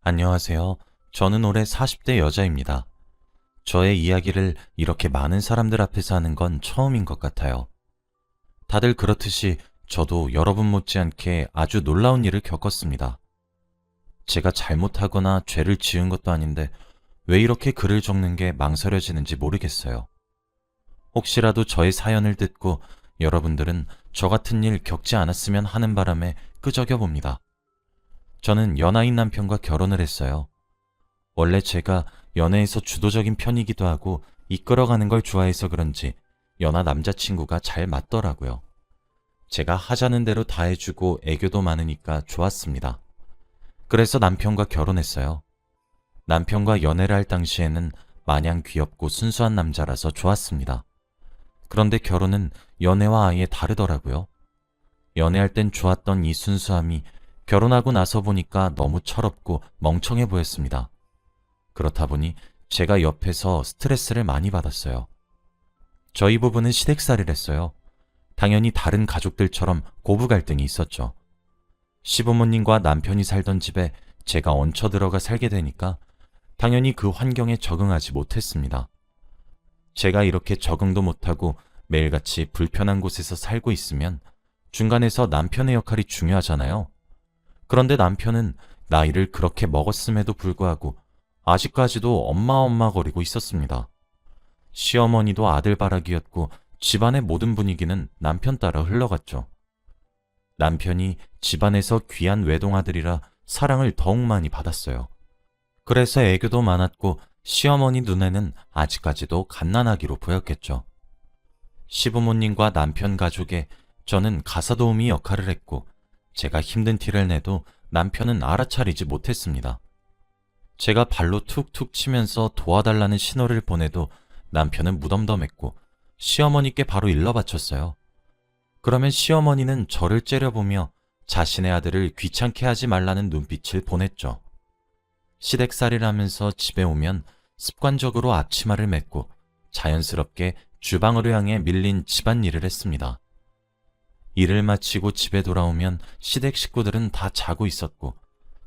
안녕하세요. 저는 올해 40대 여자입니다. 저의 이야기를 이렇게 많은 사람들 앞에서 하는 건 처음인 것 같아요. 다들 그렇듯이 저도 여러분 못지않게 아주 놀라운 일을 겪었습니다. 제가 잘못하거나 죄를 지은 것도 아닌데 왜 이렇게 글을 적는 게 망설여지는지 모르겠어요. 혹시라도 저의 사연을 듣고 여러분들은 저 같은 일 겪지 않았으면 하는 바람에 끄적여 봅니다. 저는 연하인 남편과 결혼을 했어요. 원래 제가 연애에서 주도적인 편이기도 하고 이끌어가는 걸 좋아해서 그런지 연하 남자친구가 잘 맞더라고요. 제가 하자는 대로 다 해주고 애교도 많으니까 좋았습니다. 그래서 남편과 결혼했어요. 남편과 연애를 할 당시에는 마냥 귀엽고 순수한 남자라서 좋았습니다. 그런데 결혼은 연애와 아예 다르더라고요. 연애할 땐 좋았던 이 순수함이 결혼하고 나서 보니까 너무 철없고 멍청해 보였습니다. 그렇다 보니 제가 옆에서 스트레스를 많이 받았어요. 저희 부부는 시댁살이를 했어요. 당연히 다른 가족들처럼 고부 갈등이 있었죠. 시부모님과 남편이 살던 집에 제가 얹혀 들어가 살게 되니까 당연히 그 환경에 적응하지 못했습니다. 제가 이렇게 적응도 못하고 매일같이 불편한 곳에서 살고 있으면 중간에서 남편의 역할이 중요하잖아요. 그런데 남편은 나이를 그렇게 먹었음에도 불구하고 아직까지도 엄마 거리고 있었습니다. 시어머니도 아들바라기였고 집안의 모든 분위기는 남편 따라 흘러갔죠. 남편이 집안에서 귀한 외동아들이라 사랑을 더욱 많이 받았어요. 그래서 애교도 많았고 시어머니 눈에는 아직까지도 갓난아기로 보였겠죠. 시부모님과 남편 가족에 저는 가사도우미 역할을 했고 제가 힘든 티를 내도 남편은 알아차리지 못했습니다. 제가 발로 툭툭 치면서 도와달라는 신호를 보내도 남편은 무덤덤했고 시어머니께 바로 일러바쳤어요. 그러면 시어머니는 저를 째려보며 자신의 아들을 귀찮게 하지 말라는 눈빛을 보냈죠. 시댁살이를 하면서 집에 오면 습관적으로 앞치마를 맺고 자연스럽게 주방으로 향해 밀린 집안일을 했습니다. 일을 마치고 집에 돌아오면 시댁 식구들은 다 자고 있었고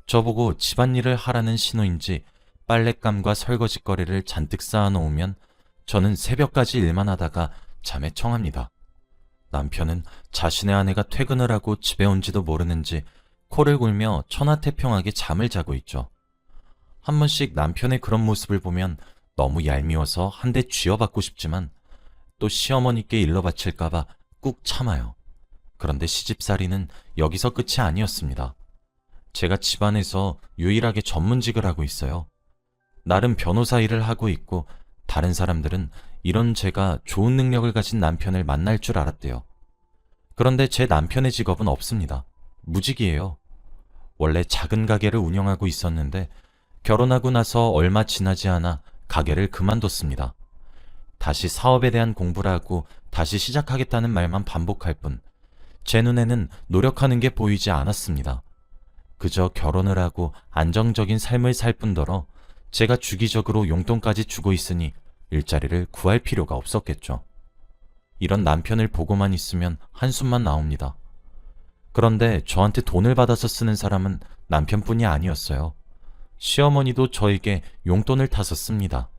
저보고 집안일을 하라는 신호인지 빨랫감과 설거지거리를 잔뜩 쌓아놓으면 저는 새벽까지 일만 하다가 잠에 청합니다. 남편은 자신의 아내가 퇴근을 하고 집에 온지도 모르는지 코를 골며 천하태평하게 잠을 자고 있죠. 한 번씩 남편의 그런 모습을 보면 너무 얄미워서 한 대 쥐어받고 싶지만 또 시어머니께 일러바칠까봐 꾹 참아요. 그런데 시집살이는 여기서 끝이 아니었습니다. 제가 집안에서 유일하게 전문직을 하고 있어요. 나름 변호사 일을 하고 있고 다른 사람들은 이런 제가 좋은 능력을 가진 남편을 만날 줄 알았대요. 그런데 제 남편의 직업은 없습니다. 무직이에요. 원래 작은 가게를 운영하고 있었는데 결혼하고 나서 얼마 지나지 않아 가게를 그만뒀습니다. 다시 사업에 대한 공부를 하고 다시 시작하겠다는 말만 반복할 뿐 제 눈에는 노력하는 게 보이지 않았습니다. 그저 결혼을 하고 안정적인 삶을 살 뿐더러 제가 주기적으로 용돈까지 주고 있으니 일자리를 구할 필요가 없었겠죠. 이런 남편을 보고만 있으면 한숨만 나옵니다. 그런데 저한테 돈을 받아서 쓰는 사람은 남편뿐이 아니었어요. 시어머니도 저에게 용돈을 타서 씁니다.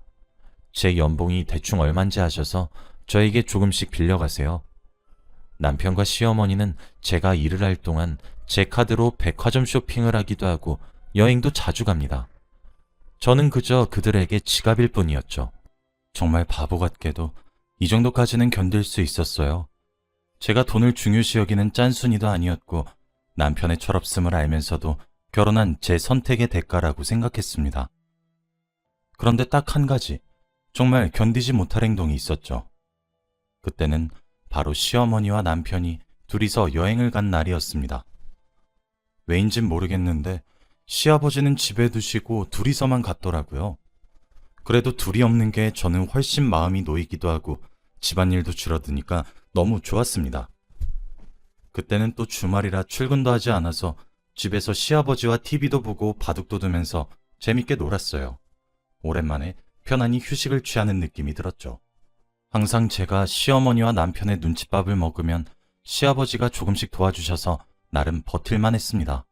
제 연봉이 대충 얼만지 아셔서 저에게 조금씩 빌려가세요. 남편과 시어머니는 제가 일을 할 동안 제 카드로 백화점 쇼핑을 하기도 하고 여행도 자주 갑니다. 저는 그저 그들에게 지갑일 뿐이었죠. 정말 바보 같게도 이 정도까지는 견딜 수 있었어요. 제가 돈을 중요시 여기는 짠순이도 아니었고 남편의 철없음을 알면서도 결혼한 제 선택의 대가라고 생각했습니다. 그런데 딱 한 가지, 정말 견디지 못할 행동이 있었죠. 그때는 바로 시어머니와 남편이 둘이서 여행을 간 날이었습니다. 왜인진 모르겠는데 시아버지는 집에 두시고 둘이서만 갔더라고요. 그래도 둘이 없는 게 저는 훨씬 마음이 놓이기도 하고 집안일도 줄어드니까 너무 좋았습니다. 그때는 또 주말이라 출근도 하지 않아서 집에서 시아버지와 TV도 보고 바둑도 두면서 재밌게 놀았어요. 오랜만에 편안히 휴식을 취하는 느낌이 들었죠. 항상 제가 시어머니와 남편의 눈칫밥을 먹으면 시아버지가 조금씩 도와주셔서 나름 버틸만 했습니다.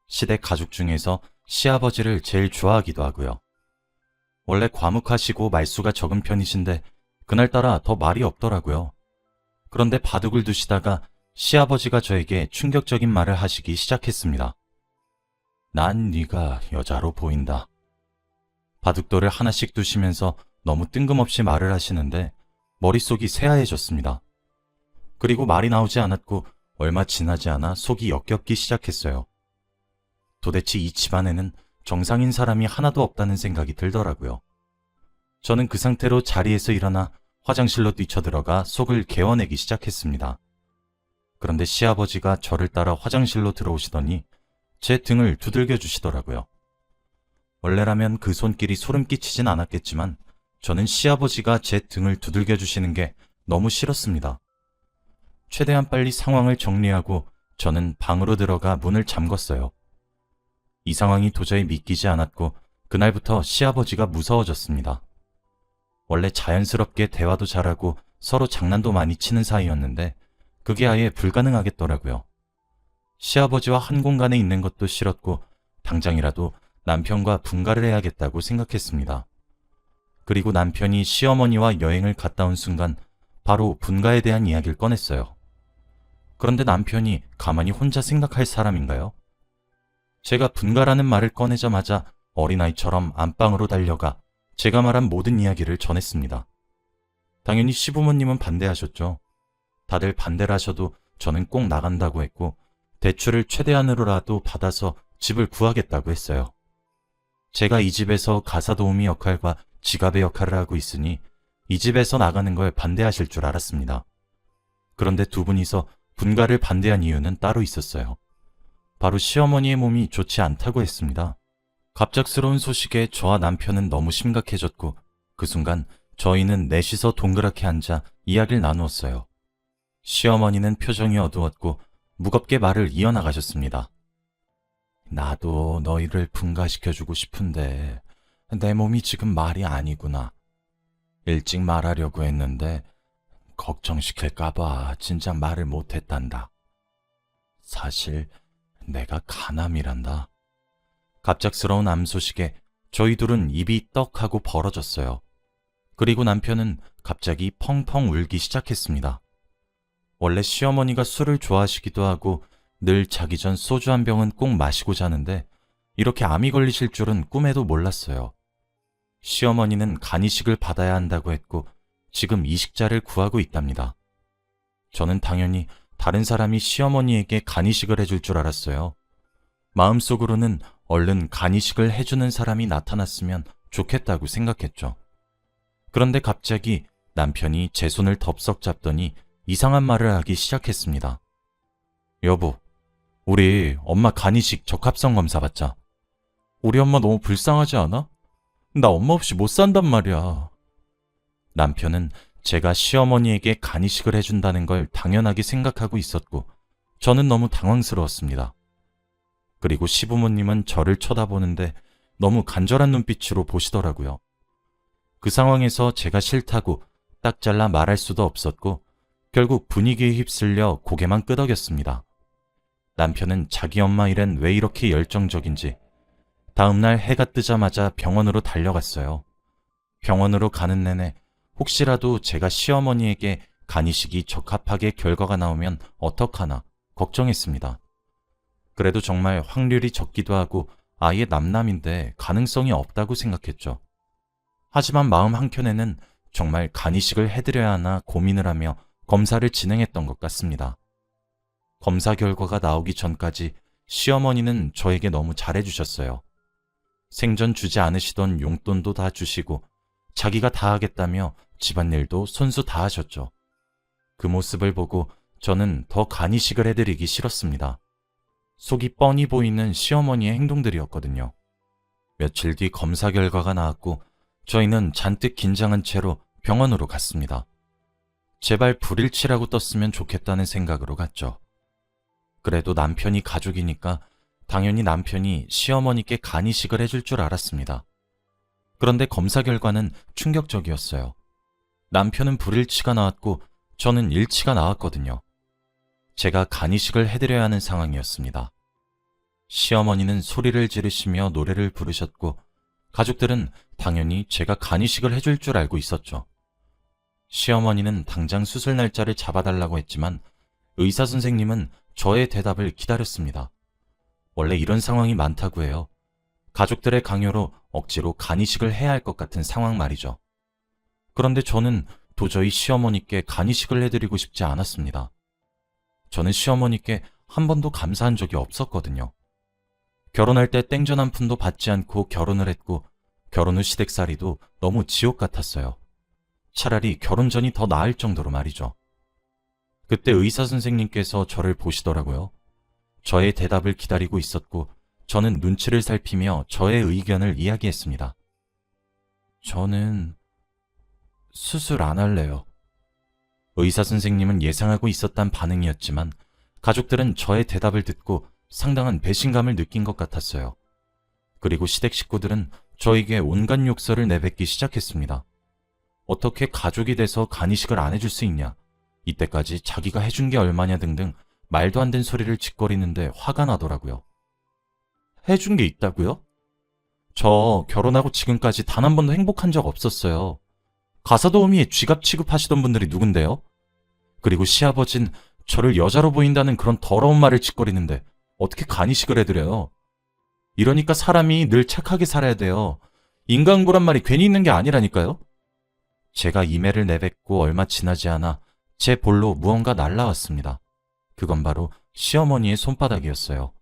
시댁 가족 중에서 시아버지를 제일 좋아하기도 하고요. 원래 과묵하시고 말수가 적은 편이신데 그날따라 더 말이 없더라고요. 그런데 바둑을 두시다가 시아버지가 저에게 충격적인 말을 하시기 시작했습니다. 난 네가 여자로 보인다. 바둑돌을 하나씩 두시면서 너무 뜬금없이 말을 하시는데 머릿속이 새하얘졌습니다. 그리고 말이 나오지 않았고 얼마 지나지 않아 속이 역겹기 시작했어요. 도대체 이 집안에는 정상인 사람이 하나도 없다는 생각이 들더라고요. 저는 그 상태로 자리에서 일어나 화장실로 뛰쳐들어가 속을 개워내기 시작했습니다. 그런데 시아버지가 저를 따라 화장실로 들어오시더니 제 등을 두들겨 주시더라고요. 원래라면 그 손길이 소름 끼치진 않았겠지만 저는 시아버지가 제 등을 두들겨 주시는 게 너무 싫었습니다. 최대한 빨리 상황을 정리하고 저는 방으로 들어가 문을 잠궜어요. 이 상황이 도저히 믿기지 않았고 그날부터 시아버지가 무서워졌습니다. 원래 자연스럽게 대화도 잘하고 서로 장난도 많이 치는 사이였는데 그게 아예 불가능하겠더라고요. 시아버지와 한 공간에 있는 것도 싫었고 당장이라도 남편과 분가를 해야겠다고 생각했습니다. 그리고 남편이 시어머니와 여행을 갔다 온 순간 바로 분가에 대한 이야기를 꺼냈어요. 그런데 남편이 가만히 혼자 생각할 사람인가요? 제가 분가라는 말을 꺼내자마자 어린아이처럼 안방으로 달려가 제가 말한 모든 이야기를 전했습니다. 당연히 시부모님은 반대하셨죠. 다들 반대를 하셔도 저는 꼭 나간다고 했고 대출을 최대한으로라도 받아서 집을 구하겠다고 했어요. 제가 이 집에서 가사도우미 역할과 지갑의 역할을 하고 있으니 이 집에서 나가는 걸 반대하실 줄 알았습니다. 그런데 두 분이서 분가를 반대한 이유는 따로 있었어요. 바로 시어머니의 몸이 좋지 않다고 했습니다. 갑작스러운 소식에 저와 남편은 너무 심각해졌고 그 순간 저희는 넷이서 동그랗게 앉아 이야기를 나누었어요. 시어머니는 표정이 어두웠고 무겁게 말을 이어나가셨습니다. 나도 너희를 분가시켜주고 싶은데 내 몸이 지금 말이 아니구나. 일찍 말하려고 했는데 걱정시킬까봐 진작 말을 못했단다. 사실 내가 간암이란다. 갑작스러운 암 소식에 저희 둘은 입이 떡하고 벌어졌어요. 그리고 남편은 갑자기 펑펑 울기 시작했습니다. 원래 시어머니가 술을 좋아하시기도 하고 늘 자기 전 소주 한 병은 꼭 마시고 자는데 이렇게 암이 걸리실 줄은 꿈에도 몰랐어요. 시어머니는 간이식을 받아야 한다고 했고 지금 이식자를 구하고 있답니다. 저는 당연히 다른 사람이 시어머니에게 간이식을 해줄 줄 알았어요. 마음속으로는 얼른 간이식을 해주는 사람이 나타났으면 좋겠다고 생각했죠. 그런데 갑자기 남편이 제 손을 덥석 잡더니 이상한 말을 하기 시작했습니다. 여보, 우리 엄마 간이식 적합성 검사 받자. 우리 엄마 너무 불쌍하지 않아? 나 엄마 없이 못 산단 말이야. 남편은 제가 시어머니에게 간이식을 해준다는 걸 당연하게 생각하고 있었고 저는 너무 당황스러웠습니다. 그리고 시부모님은 저를 쳐다보는데 너무 간절한 눈빛으로 보시더라고요. 그 상황에서 제가 싫다고 딱 잘라 말할 수도 없었고 결국 분위기에 휩쓸려 고개만 끄덕였습니다. 남편은 자기 엄마 일엔 왜 이렇게 열정적인지 다음날 해가 뜨자마자 병원으로 달려갔어요. 병원으로 가는 내내 혹시라도 제가 시어머니에게 간이식이 적합하게 결과가 나오면 어떡하나 걱정했습니다. 그래도 정말 확률이 적기도 하고 아예 남남인데 가능성이 없다고 생각했죠. 하지만 마음 한켠에는 정말 간이식을 해드려야 하나 고민을 하며 검사를 진행했던 것 같습니다. 검사 결과가 나오기 전까지 시어머니는 저에게 너무 잘해주셨어요. 생전 주지 않으시던 용돈도 다 주시고 자기가 다 하겠다며 집안일도 손수 다 하셨죠. 그 모습을 보고 저는 더 간이식을 해드리기 싫었습니다. 속이 뻔히 보이는 시어머니의 행동들이었거든요. 며칠 뒤 검사 결과가 나왔고 저희는 잔뜩 긴장한 채로 병원으로 갔습니다. 제발 불일치라고 떴으면 좋겠다는 생각으로 갔죠. 그래도 남편이 가족이니까 당연히 남편이 시어머니께 간이식을 해줄 줄 알았습니다. 그런데 검사 결과는 충격적이었어요. 남편은 불일치가 나왔고 저는 일치가 나왔거든요. 제가 간이식을 해드려야 하는 상황이었습니다. 시어머니는 소리를 지르시며 노래를 부르셨고 가족들은 당연히 제가 간이식을 해줄 줄 알고 있었죠. 시어머니는 당장 수술 날짜를 잡아달라고 했지만 의사 선생님은 저의 대답을 기다렸습니다. 원래 이런 상황이 많다고 해요. 가족들의 강요로 억지로 간이식을 해야 할 것 같은 상황 말이죠. 그런데 저는 도저히 시어머니께 간이식을 해드리고 싶지 않았습니다. 저는 시어머니께 한 번도 감사한 적이 없었거든요. 결혼할 때 땡전 한 푼도 받지 않고 결혼을 했고 결혼 후 시댁살이도 너무 지옥 같았어요. 차라리 결혼 전이 더 나을 정도로 말이죠. 그때 의사 선생님께서 저를 보시더라고요. 저의 대답을 기다리고 있었고 저는 눈치를 살피며 저의 의견을 이야기했습니다. 저는 수술 안 할래요. 의사 선생님은 예상하고 있었단 반응이었지만 가족들은 저의 대답을 듣고 상당한 배신감을 느낀 것 같았어요. 그리고 시댁 식구들은 저에게 온갖 욕설을 내뱉기 시작했습니다. 어떻게 가족이 돼서 간이식을 안 해줄 수 있냐, 이때까지 자기가 해준 게 얼마냐 등등 말도 안 되는 소리를 짓거리는데 화가 나더라고요. 해준 게 있다고요? 저 결혼하고 지금까지 단 한 번도 행복한 적 없었어요. 가사도우미에 쥐갑 취급하시던 분들이 누군데요? 그리고 시아버진 저를 여자로 보인다는 그런 더러운 말을 짓거리는데 어떻게 간이식을 해드려요? 이러니까 사람이 늘 착하게 살아야 돼요. 인간고란 말이 괜히 있는 게 아니라니까요? 제가 이매를 내뱉고 얼마 지나지 않아 제 볼로 무언가 날라왔습니다. 그건 바로 시어머니의 손바닥이었어요.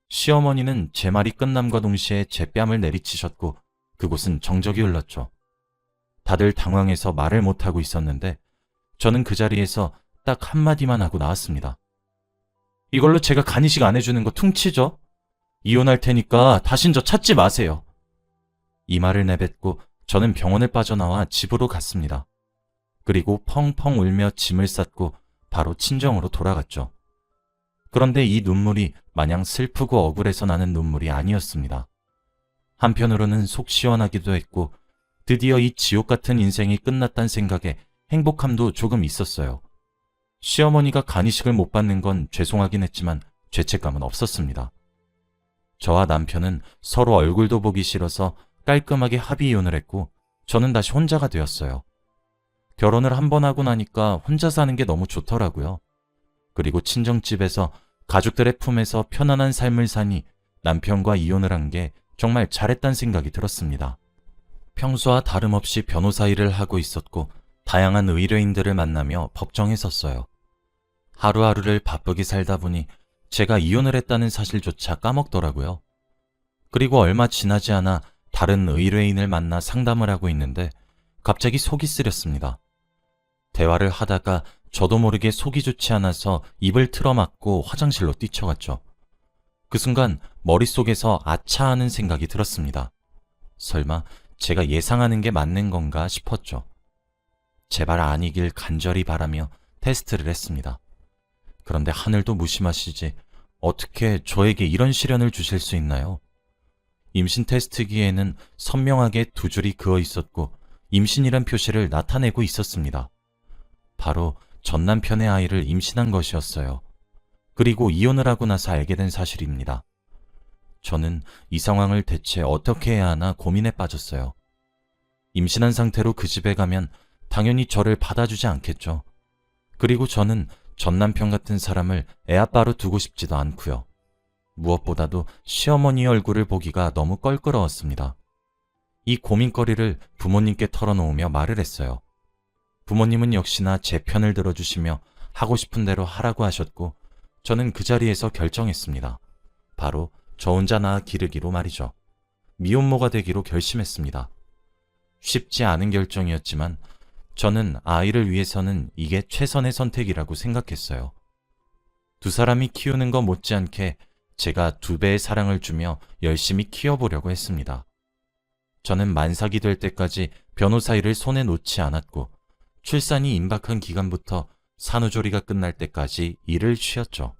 시어머니는 제 말이 끝남과 동시에 제 뺨을 내리치셨고 그곳은 정적이 흘렀죠. 다들 당황해서 말을 못하고 있었는데 저는 그 자리에서 딱 한마디만 하고 나왔습니다. 이걸로 제가 간이식 안 해주는 거 퉁치죠? 이혼할 테니까 다신 저 찾지 마세요. 이 말을 내뱉고 저는 병원을 빠져나와 집으로 갔습니다. 그리고 펑펑 울며 짐을 쌌고 바로 친정으로 돌아갔죠. 그런데 이 눈물이 마냥 슬프고 억울해서 나는 눈물이 아니었습니다. 한편으로는 속 시원하기도 했고 드디어 이 지옥 같은 인생이 끝났다는 생각에 행복함도 조금 있었어요. 시어머니가 간이식을 못 받는 건 죄송하긴 했지만 죄책감은 없었습니다. 저와 남편은 서로 얼굴도 보기 싫어서 깔끔하게 합의 이혼을 했고 저는 다시 혼자가 되었어요. 결혼을 한 번 하고 나니까 혼자 사는 게 너무 좋더라고요. 그리고 친정집에서 가족들의 품에서 편안한 삶을 사니 남편과 이혼을 한 게 정말 잘했다는 생각이 들었습니다. 평소와 다름없이 변호사 일을 하고 있었고 다양한 의뢰인들을 만나며 법정에 섰어요. 하루하루를 바쁘게 살다 보니 제가 이혼을 했다는 사실조차 까먹더라고요. 그리고 얼마 지나지 않아 다른 의뢰인을 만나 상담을 하고 있는데 갑자기 속이 쓰렸습니다. 대화를 하다가 저도 모르게 속이 좋지 않아서 입을 틀어막고 화장실로 뛰쳐갔죠. 그 순간 머릿속에서 아차 하는 생각이 들었습니다. 설마 제가 예상하는 게 맞는 건가 싶었죠. 제발 아니길 간절히 바라며 테스트를 했습니다. 그런데 하늘도 무심하시지 어떻게 저에게 이런 시련을 주실 수 있나요? 임신 테스트기에는 선명하게 두 줄이 그어 있었고 임신이란 표시를 나타내고 있었습니다. 바로 전 남편의 아이를 임신한 것이었어요. 그리고 이혼을 하고 나서 알게 된 사실입니다. 저는 이 상황을 대체 어떻게 해야 하나 고민에 빠졌어요. 임신한 상태로 그 집에 가면 당연히 저를 받아주지 않겠죠. 그리고 저는 전 남편 같은 사람을 애아빠로 두고 싶지도 않고요. 무엇보다도 시어머니 얼굴을 보기가 너무 껄끄러웠습니다. 이 고민거리를 부모님께 털어놓으며 말을 했어요. 부모님은 역시나 제 편을 들어주시며 하고 싶은 대로 하라고 하셨고 저는 그 자리에서 결정했습니다. 바로 저 혼자 낳아 기르기로 말이죠. 미혼모가 되기로 결심했습니다. 쉽지 않은 결정이었지만 저는 아이를 위해서는 이게 최선의 선택이라고 생각했어요. 두 사람이 키우는 것 못지않게 제가 2배의 사랑을 주며 열심히 키워보려고 했습니다. 저는 만삭이 될 때까지 변호사 일을 손에 놓지 않았고 출산이 임박한 기간부터 산후조리가 끝날 때까지 일을 쉬었죠.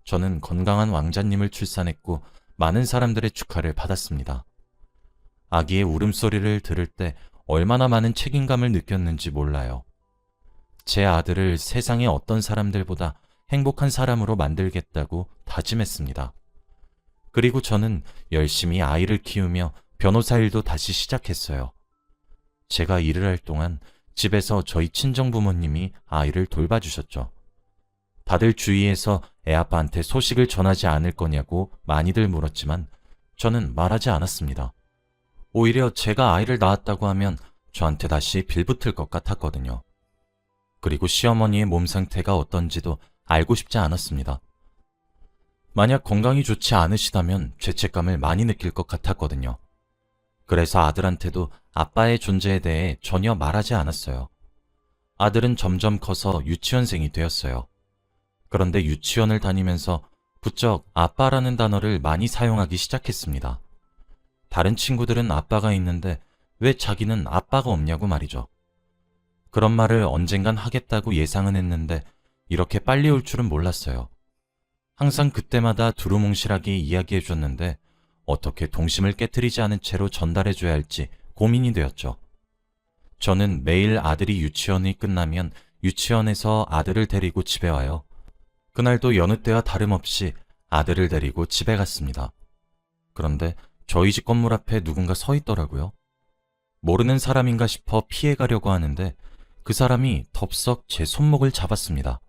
저는 건강한 왕자님을 출산했고 많은 사람들의 축하를 받았습니다. 아기의 울음소리를 들을 때 얼마나 많은 책임감을 느꼈는지 몰라요. 제 아들을 세상의 어떤 사람들보다 행복한 사람으로 만들겠다고 다짐했습니다. 그리고 저는 열심히 아이를 키우며 변호사 일도 다시 시작했어요. 제가 일을 할 동안 집에서 저희 친정 부모님이 아이를 돌봐주셨죠. 다들 주위에서 애아빠한테 소식을 전하지 않을 거냐고 많이들 물었지만 저는 말하지 않았습니다. 오히려 제가 아이를 낳았다고 하면 저한테 다시 빌붙을 것 같았거든요. 그리고 시어머니의 몸 상태가 어떤지도 알고 싶지 않았습니다. 만약 건강이 좋지 않으시다면 죄책감을 많이 느낄 것 같았거든요. 그래서 아들한테도 아빠의 존재에 대해 전혀 말하지 않았어요. 아들은 점점 커서 유치원생이 되었어요. 그런데 유치원을 다니면서 부쩍 아빠라는 단어를 많이 사용하기 시작했습니다. 다른 친구들은 아빠가 있는데 왜 자기는 아빠가 없냐고 말이죠. 그런 말을 언젠간 하겠다고 예상은 했는데 이렇게 빨리 올 줄은 몰랐어요. 항상 그때마다 두루뭉실하게 이야기해줬는데 어떻게 동심을 깨트리지 않은 채로 전달해줘야 할지 고민이 되었죠. 저는 매일 아들이 유치원이 끝나면 유치원에서 아들을 데리고 집에 와요. 그날도 여느 때와 다름없이 아들을 데리고 집에 갔습니다. 그런데 저희 집 건물 앞에 누군가 서 있더라고요. 모르는 사람인가 싶어 피해가려고 하는데 그 사람이 덥석 제 손목을 잡았습니다.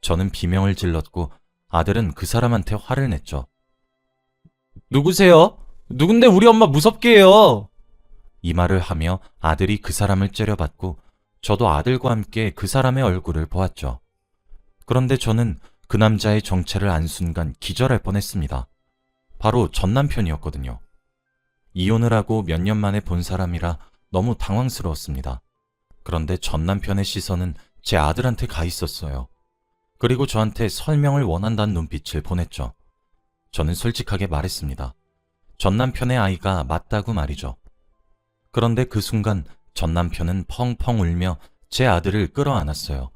저는 비명을 질렀고 아들은 그 사람한테 화를 냈죠. 누구세요? 누군데 우리 엄마 무섭게 해요? 이 말을 하며 아들이 그 사람을 째려봤고 저도 아들과 함께 그 사람의 얼굴을 보았죠. 그런데 저는 그 남자의 정체를 안 순간 기절할 뻔했습니다. 바로 전 남편이었거든요. 이혼을 하고 몇 년 만에 본 사람이라 너무 당황스러웠습니다. 그런데 전 남편의 시선은 제 아들한테 가 있었어요. 그리고 저한테 설명을 원한다는 눈빛을 보냈죠. 저는 솔직하게 말했습니다. 전 남편의 아이가 맞다고 말이죠. 그런데 그 순간 전 남편은 펑펑 울며 제 아들을 끌어안았어요.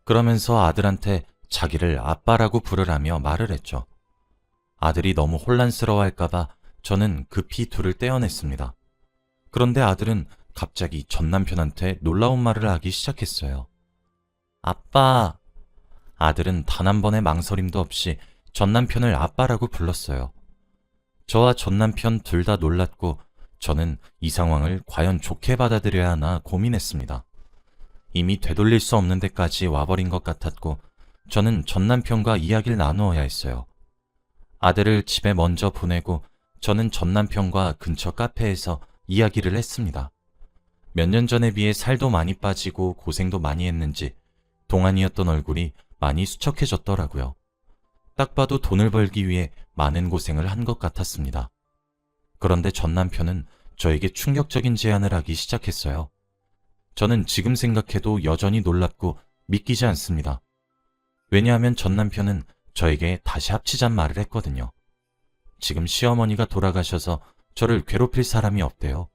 그러면서 아들한테 자기를 아빠라고 부르라며 말을 했죠. 아들이 너무 혼란스러워할까봐 저는 급히 둘을 떼어냈습니다. 그런데 아들은 갑자기 전 남편한테 놀라운 말을 하기 시작했어요. 아빠! 아들은 단 한 번의 망설임도 없이 전 남편을 아빠라고 불렀어요. 저와 전 남편 둘 다 놀랐고 저는 이 상황을 과연 좋게 받아들여야 하나 고민했습니다. 이미 되돌릴 수 없는 데까지 와버린 것 같았고 저는 전 남편과 이야기를 나누어야 했어요. 아들을 집에 먼저 보내고 저는 전 남편과 근처 카페에서 이야기를 했습니다. 몇 년 전에 비해 살도 많이 빠지고 고생도 많이 했는지 동안이었던 얼굴이 많이 수척해졌더라고요. 딱 봐도 돈을 벌기 위해 많은 고생을 한 것 같았습니다. 그런데 전 남편은 저에게 충격적인 제안을 하기 시작했어요. 저는 지금 생각해도 여전히 놀랍고 믿기지 않습니다. 왜냐하면 전 남편은 저에게 다시 합치자는 말을 했거든요. 지금 시어머니가 돌아가셔서 저를 괴롭힐 사람이 없대요.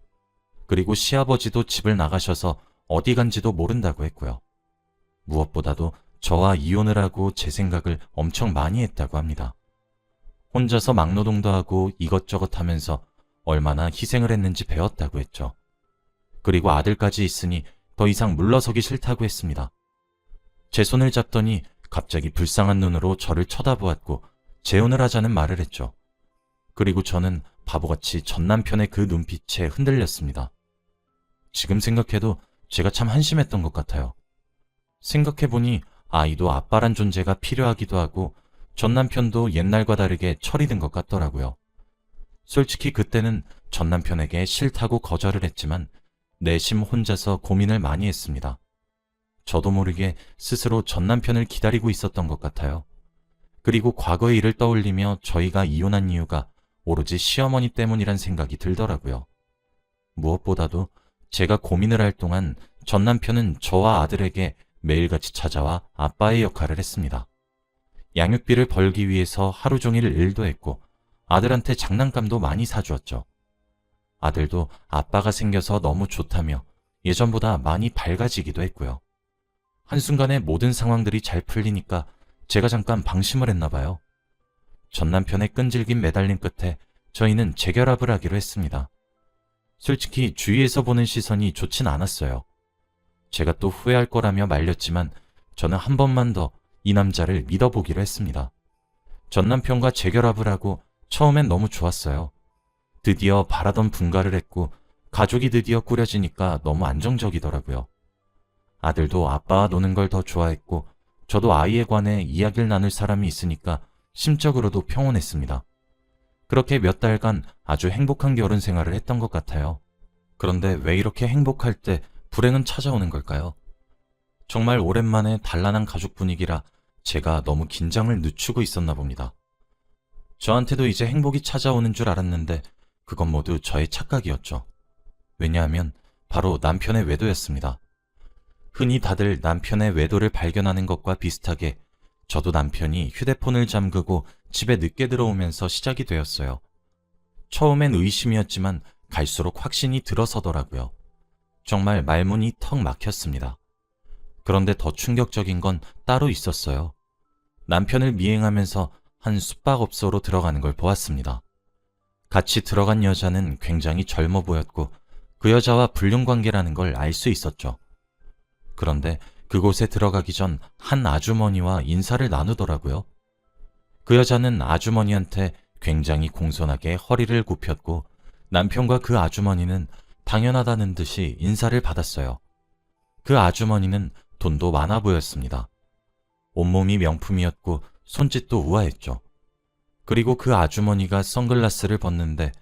그리고 시아버지도 집을 나가셔서 어디 간지도 모른다고 했고요. 무엇보다도 저와 이혼을 하고 제 생각을 엄청 많이 했다고 합니다. 혼자서 막노동도 하고 이것저것 하면서 얼마나 희생을 했는지 배웠다고 했죠. 그리고 아들까지 있으니 더 이상 물러서기 싫다고 했습니다. 제 손을 잡더니 갑자기 불쌍한 눈으로 저를 쳐다보았고 재혼을 하자는 말을 했죠. 그리고 저는 바보같이 전 남편의 그 눈빛에 흔들렸습니다. 지금 생각해도 제가 참 한심했던 것 같아요. 생각해보니 아이도 아빠란 존재가 필요하기도 하고 전 남편도 옛날과 다르게 철이 든 것 같더라고요. 솔직히 그때는 전 남편에게 싫다고 거절을 했지만 내심 혼자서 고민을 많이 했습니다. 저도 모르게 스스로 전 남편을 기다리고 있었던 것 같아요. 그리고 과거의 일을 떠올리며 저희가 이혼한 이유가 오로지 시어머니 때문이란 생각이 들더라고요. 무엇보다도 제가 고민을 할 동안 전 남편은 저와 아들에게 매일같이 찾아와 아빠의 역할을 했습니다. 양육비를 벌기 위해서 하루 종일 일도 했고 아들한테 장난감도 많이 사주었죠. 아들도 아빠가 생겨서 너무 좋다며 예전보다 많이 밝아지기도 했고요. 한순간에 모든 상황들이 잘 풀리니까 제가 잠깐 방심을 했나 봐요. 전 남편의 끈질긴 매달림 끝에 저희는 재결합을 하기로 했습니다. 솔직히 주위에서 보는 시선이 좋진 않았어요. 제가 또 후회할 거라며 말렸지만 저는 한 번만 더 이 남자를 믿어보기로 했습니다. 전 남편과 재결합을 하고 처음엔 너무 좋았어요. 드디어 바라던 분가를 했고 가족이 드디어 꾸려지니까 너무 안정적이더라고요. 아들도 아빠와 노는 걸 더 좋아했고 저도 아이에 관해 이야기를 나눌 사람이 있으니까 심적으로도 평온했습니다. 그렇게 몇 달간 아주 행복한 결혼 생활을 했던 것 같아요. 그런데 왜 이렇게 행복할 때 불행은 찾아오는 걸까요? 정말 오랜만에 단란한 가족 분위기라 제가 너무 긴장을 늦추고 있었나 봅니다. 저한테도 이제 행복이 찾아오는 줄 알았는데 그건 모두 저의 착각이었죠. 왜냐하면 바로 남편의 외도였습니다. 흔히 다들 남편의 외도를 발견하는 것과 비슷하게 저도 남편이 휴대폰을 잠그고 집에 늦게 들어오면서 시작이 되었어요. 처음엔 의심이었지만 갈수록 확신이 들어서더라고요. 정말 말문이 턱 막혔습니다. 그런데 더 충격적인 건 따로 있었어요. 남편을 미행하면서 한 숙박업소로 들어가는 걸 보았습니다. 같이 들어간 여자는 굉장히 젊어 보였고 그 여자와 불륜관계라는 걸 알 수 있었죠. 그런데 그곳에 들어가기 전 한 아주머니와 인사를 나누더라고요. 그 여자는 아주머니한테 굉장히 공손하게 허리를 굽혔고 남편과 그 아주머니는 당연하다는 듯이 인사를 받았어요. 그 아주머니는 돈도 많아 보였습니다. 온몸이 명품이었고 손짓도 우아했죠. 그리고 그 아주머니가 선글라스를 벗는데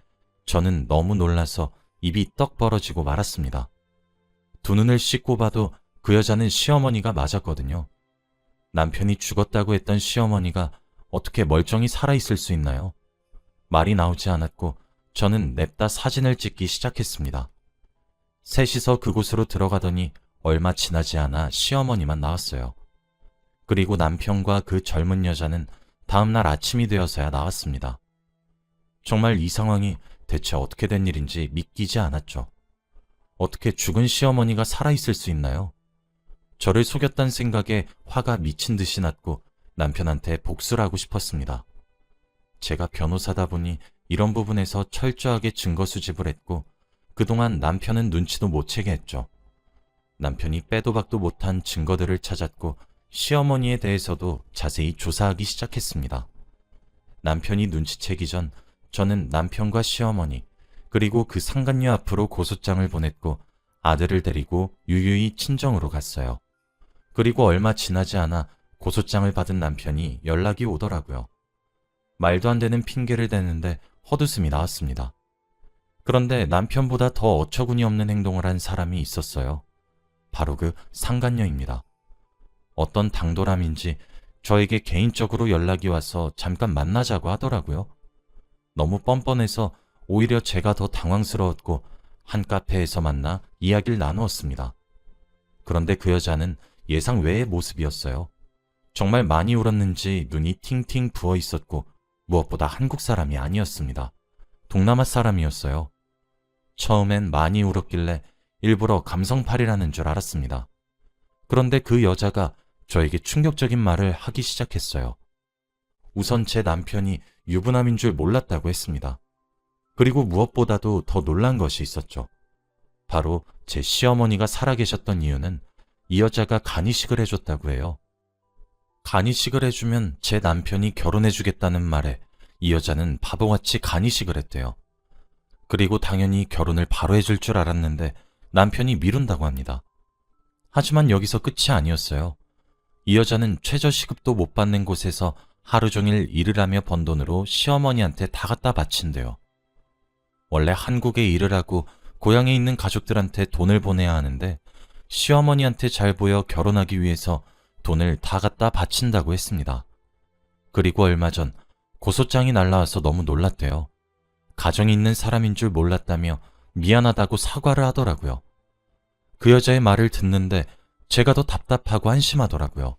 저는 너무 놀라서 입이 떡 벌어지고 말았습니다. 두 눈을 씻고 봐도 그 여자는 시어머니가 맞았거든요. 남편이 죽었다고 했던 시어머니가 어떻게 멀쩡히 살아있을 수 있나요? 말이 나오지 않았고 저는 냅다 사진을 찍기 시작했습니다. 셋이서 그곳으로 들어가더니 얼마 지나지 않아 시어머니만 나왔어요. 그리고 남편과 그 젊은 여자는 다음날 아침이 되어서야 나왔습니다. 정말 이 상황이 대체 어떻게 된 일인지 믿기지 않았죠. 어떻게 죽은 시어머니가 살아있을 수 있나요? 저를 속였다는 생각에 화가 미친 듯이 났고 남편한테 복수를 하고 싶었습니다. 제가 변호사다 보니 이런 부분에서 철저하게 증거 수집을 했고 그동안 남편은 눈치도 못 채게 했죠. 남편이 빼도 박도 못한 증거들을 찾았고 시어머니에 대해서도 자세히 조사하기 시작했습니다. 남편이 눈치채기 전 저는 남편과 시어머니 그리고 그 상간녀 앞으로 고소장을 보냈고 아들을 데리고 유유히 친정으로 갔어요. 그리고 얼마 지나지 않아 고소장을 받은 남편이 연락이 오더라고요. 말도 안 되는 핑계를 대는데 헛웃음이 나왔습니다. 그런데 남편보다 더 어처구니 없는 행동을 한 사람이 있었어요. 바로 그 상간녀입니다. 어떤 당돌함인지 저에게 개인적으로 연락이 와서 잠깐 만나자고 하더라고요. 너무 뻔뻔해서 오히려 제가 더 당황스러웠고 한 카페에서 만나 이야기를 나누었습니다. 그런데 그 여자는 예상 외의 모습이었어요. 정말 많이 울었는지 눈이 팅팅 부어 있었고 무엇보다 한국 사람이 아니었습니다. 동남아 사람이었어요. 처음엔 많이 울었길래 일부러 감성팔이라는 줄 알았습니다. 그런데 그 여자가 저에게 충격적인 말을 하기 시작했어요. 우선 제 남편이 유부남인 줄 몰랐다고 했습니다. 그리고 무엇보다도 더 놀란 것이 있었죠. 바로 제 시어머니가 살아계셨던 이유는 이 여자가 간이식을 해줬다고 해요. 간이식을 해주면 제 남편이 결혼해주겠다는 말에 이 여자는 바보같이 간이식을 했대요. 그리고 당연히 결혼을 바로 해줄 줄 알았는데 남편이 미룬다고 합니다. 하지만 여기서 끝이 아니었어요. 이 여자는 최저시급도 못 받는 곳에서 하루 종일 일을 하며 번 돈으로 시어머니한테 다 갖다 바친대요. 원래 한국에 일을 하고 고향에 있는 가족들한테 돈을 보내야 하는데 시어머니한테 잘 보여 결혼하기 위해서 돈을 다 갖다 바친다고 했습니다. 그리고 얼마 전 고소장이 날라와서 너무 놀랐대요. 가정이 있는 사람인 줄 몰랐다며 미안하다고 사과를 하더라고요. 그 여자의 말을 듣는데 제가 더 답답하고 한심하더라고요.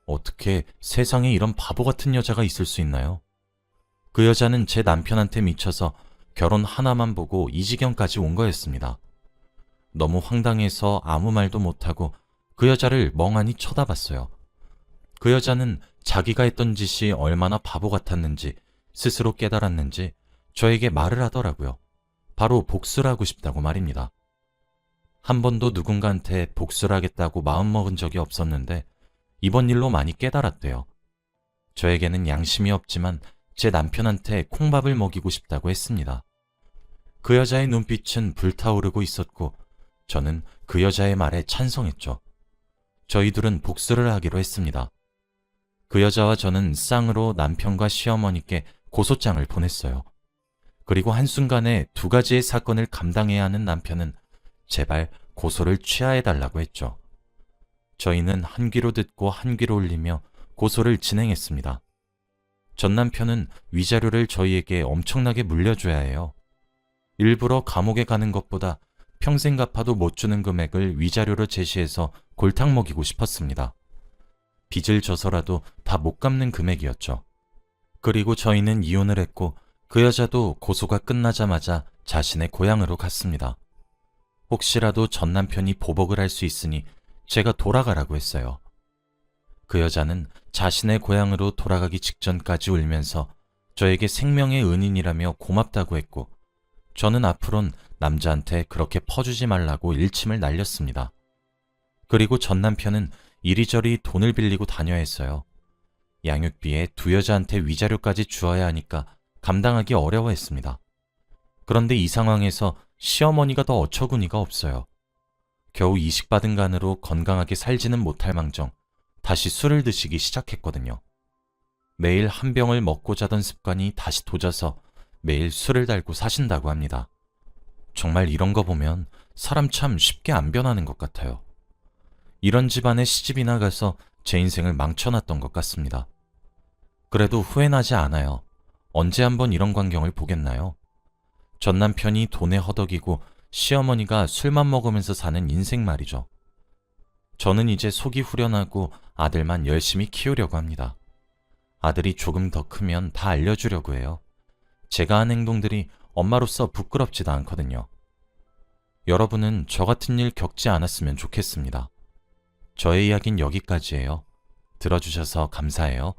어떻게 세상에 이런 바보 같은 여자가 있을 수 있나요? 그 여자는 제 남편한테 미쳐서 결혼 하나만 보고 이 지경까지 온 거였습니다. 너무 황당해서 아무 말도 못하고 그 여자를 멍하니 쳐다봤어요. 그 여자는 자기가 했던 짓이 얼마나 바보 같았는지 스스로 깨달았는지 저에게 말을 하더라고요. 바로 복수를 하고 싶다고 말입니다. 한 번도 누군가한테 복수를 하겠다고 마음먹은 적이 없었는데 이번 일로 많이 깨달았대요. 저에게는 양심이 없지만 제 남편한테 콩밥을 먹이고 싶다고 했습니다. 그 여자의 눈빛은 불타오르고 있었고 저는 그 여자의 말에 찬성했죠. 저희 둘은 복수를 하기로 했습니다. 그 여자와 저는 쌍으로 남편과 시어머니께 고소장을 보냈어요. 그리고 한순간에 두 가지의 사건을 감당해야 하는 남편은 제발 고소를 취하해달라고 했죠. 저희는 한 귀로 듣고 한 귀로 울리며 고소를 진행했습니다. 전 남편은 위자료를 저희에게 엄청나게 물려줘야 해요. 일부러 감옥에 가는 것보다 평생 갚아도 못 주는 금액을 위자료로 제시해서 골탕 먹이고 싶었습니다. 빚을 져서라도 다 못 갚는 금액이었죠. 그리고 저희는 이혼을 했고 그 여자도 고소가 끝나자마자 자신의 고향으로 갔습니다. 혹시라도 전 남편이 보복을 할 수 있으니 제가 돌아가라고 했어요. 그 여자는 자신의 고향으로 돌아가기 직전까지 울면서 저에게 생명의 은인이라며 고맙다고 했고 저는 앞으론 남자한테 그렇게 퍼주지 말라고 일침을 날렸습니다. 그리고 전 남편은 이리저리 돈을 빌리고 다녀야 했어요. 양육비에 두 여자한테 위자료까지 주어야 하니까 감당하기 어려워했습니다. 그런데 이 상황에서 시어머니가 더 어처구니가 없어요. 겨우 이식받은 간으로 건강하게 살지는 못할 망정 다시 술을 드시기 시작했거든요. 매일 한 병을 먹고 자던 습관이 다시 도져서 매일 술을 달고 사신다고 합니다. 정말 이런 거 보면 사람 참 쉽게 안 변하는 것 같아요. 이런 집안에 시집이나 가서 제 인생을 망쳐놨던 것 같습니다. 그래도 후회나지 않아요. 언제 한번 이런 광경을 보겠나요? 전 남편이 돈에 허덕이고 시어머니가 술만 먹으면서 사는 인생 말이죠. 저는 이제 속이 후련하고 아들만 열심히 키우려고 합니다. 아들이 조금 더 크면 다 알려주려고 해요. 제가 한 행동들이 엄마로서 부끄럽지도 않거든요. 여러분은 저 같은 일 겪지 않았으면 좋겠습니다. 저의 이야기는 여기까지예요. 들어주셔서 감사해요.